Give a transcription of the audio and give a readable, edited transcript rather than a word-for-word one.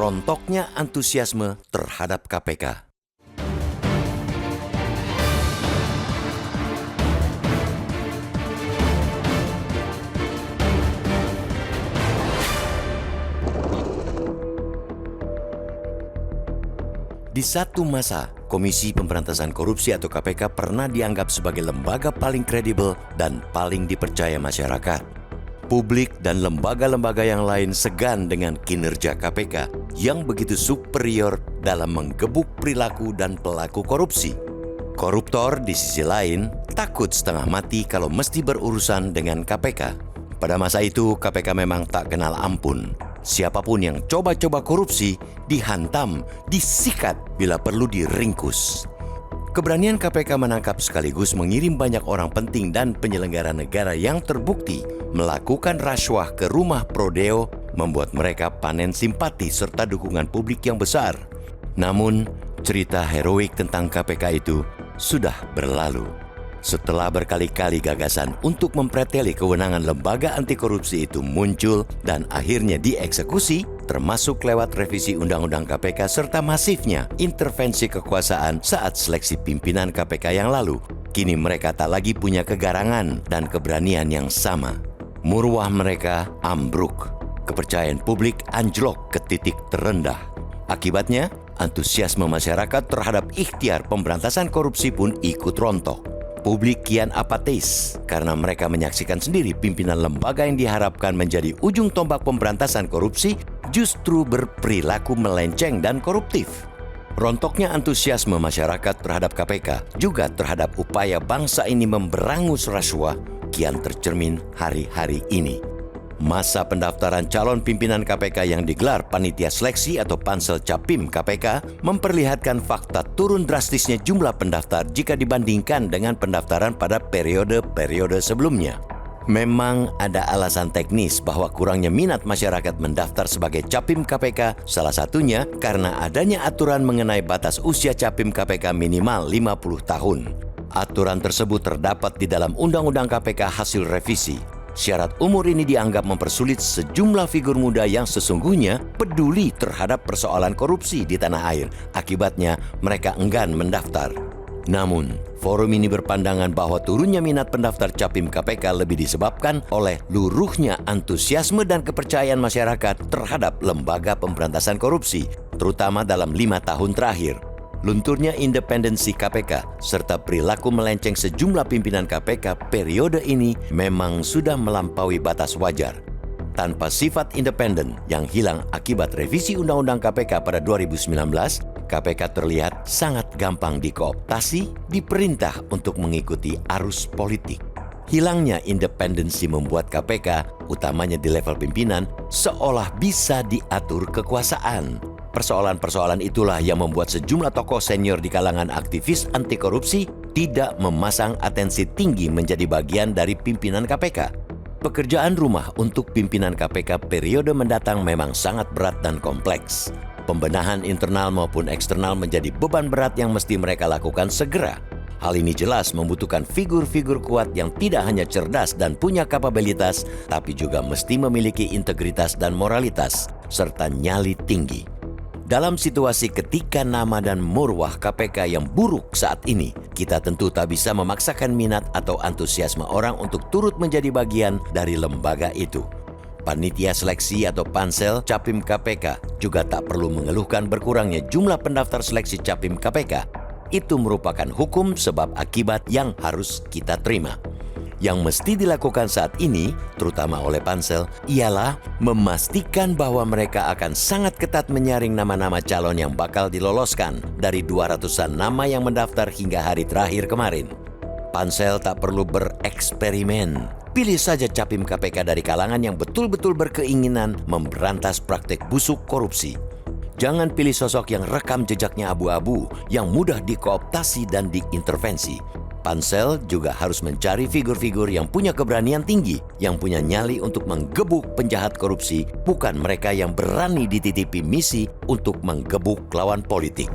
rontoknya antusiasme terhadap KPK. Di satu masa, Komisi Pemberantasan Korupsi atau KPK pernah dianggap sebagai lembaga paling kredibel dan paling dipercaya masyarakat. Publik dan lembaga-lembaga yang lain segan dengan kinerja KPK yang begitu superior dalam menggebuk perilaku dan pelaku korupsi. Koruptor di sisi lain takut setengah mati kalau mesti berurusan dengan KPK. Pada masa itu, KPK memang tak kenal ampun. Siapapun yang coba-coba korupsi dihantam, disikat, bila perlu diringkus. Keberanian KPK menangkap sekaligus mengirim banyak orang penting dan penyelenggara negara yang terbukti melakukan rasuah ke rumah Prodeo membuat mereka panen simpati serta dukungan publik yang besar. Namun, cerita heroik tentang KPK itu sudah berlalu. Setelah berkali-kali gagasan untuk mempreteli kewenangan lembaga anti korupsi itu muncul dan akhirnya dieksekusi, termasuk lewat revisi Undang-Undang KPK serta masifnya intervensi kekuasaan saat seleksi pimpinan KPK yang lalu, kini mereka tak lagi punya kegarangan dan keberanian yang sama. Marwah mereka ambruk, kepercayaan publik anjlok ke titik terendah. Akibatnya, antusiasme masyarakat terhadap ikhtiar pemberantasan korupsi pun ikut rontok. Publik kian apatis karena mereka menyaksikan sendiri pimpinan lembaga yang diharapkan menjadi ujung tombak pemberantasan korupsi justru berperilaku melenceng dan koruptif. Rontoknya antusiasme masyarakat terhadap KPK juga terhadap upaya bangsa ini memberangus rasuah kian tercermin hari-hari ini. Masa pendaftaran calon pimpinan KPK yang digelar Panitia Seleksi atau Pansel Capim KPK memperlihatkan fakta turun drastisnya jumlah pendaftar jika dibandingkan dengan pendaftaran pada periode-periode sebelumnya. Memang ada alasan teknis bahwa kurangnya minat masyarakat mendaftar sebagai Capim KPK, salah satunya karena adanya aturan mengenai batas usia Capim KPK minimal 50 tahun. Aturan tersebut terdapat di dalam Undang-Undang KPK hasil revisi. Syarat umur ini dianggap mempersulit sejumlah figur muda yang sesungguhnya peduli terhadap persoalan korupsi di tanah air. Akibatnya, mereka enggan mendaftar. Namun, forum ini berpandangan bahwa turunnya minat pendaftar Capim KPK lebih disebabkan oleh luruhnya antusiasme dan kepercayaan masyarakat terhadap lembaga pemberantasan korupsi, terutama dalam 5 tahun terakhir. Lunturnya independensi KPK serta perilaku melenceng sejumlah pimpinan KPK periode ini memang sudah melampaui batas wajar. Tanpa sifat independen yang hilang akibat revisi Undang-Undang KPK pada 2019, KPK terlihat sangat gampang dikooptasi, diperintah untuk mengikuti arus politik. Hilangnya independensi membuat KPK, utamanya di level pimpinan, seolah bisa diatur kekuasaan. Persoalan-persoalan itulah yang membuat sejumlah tokoh senior di kalangan aktivis anti korupsi tidak memasang atensi tinggi menjadi bagian dari pimpinan KPK. Pekerjaan rumah untuk pimpinan KPK periode mendatang memang sangat berat dan kompleks. Pembenahan internal maupun eksternal menjadi beban berat yang mesti mereka lakukan segera. Hal ini jelas membutuhkan figur-figur kuat yang tidak hanya cerdas dan punya kapabilitas, tapi juga mesti memiliki integritas dan moralitas, serta nyali tinggi. Dalam situasi ketika nama dan marwah KPK yang buruk saat ini, kita tentu tak bisa memaksakan minat atau antusiasme orang untuk turut menjadi bagian dari lembaga itu. Panitia Seleksi atau Pansel Capim KPK juga tak perlu mengeluhkan berkurangnya jumlah pendaftar seleksi Capim KPK. Itu merupakan hukum sebab akibat yang harus kita terima. Yang mesti dilakukan saat ini, terutama oleh Pansel, ialah memastikan bahwa mereka akan sangat ketat menyaring nama-nama calon yang bakal diloloskan dari 200-an nama yang mendaftar hingga hari terakhir kemarin. Pansel tak perlu bereksperimen. Pilih saja Capim KPK dari kalangan yang betul-betul berkeinginan memberantas praktek busuk korupsi. Jangan pilih sosok yang rekam jejaknya abu-abu, yang mudah dikooptasi dan diintervensi. Pansel juga harus mencari figur-figur yang punya keberanian tinggi, yang punya nyali untuk menggebuk penjahat korupsi, bukan mereka yang berani dititipi misi untuk menggebuk lawan politik.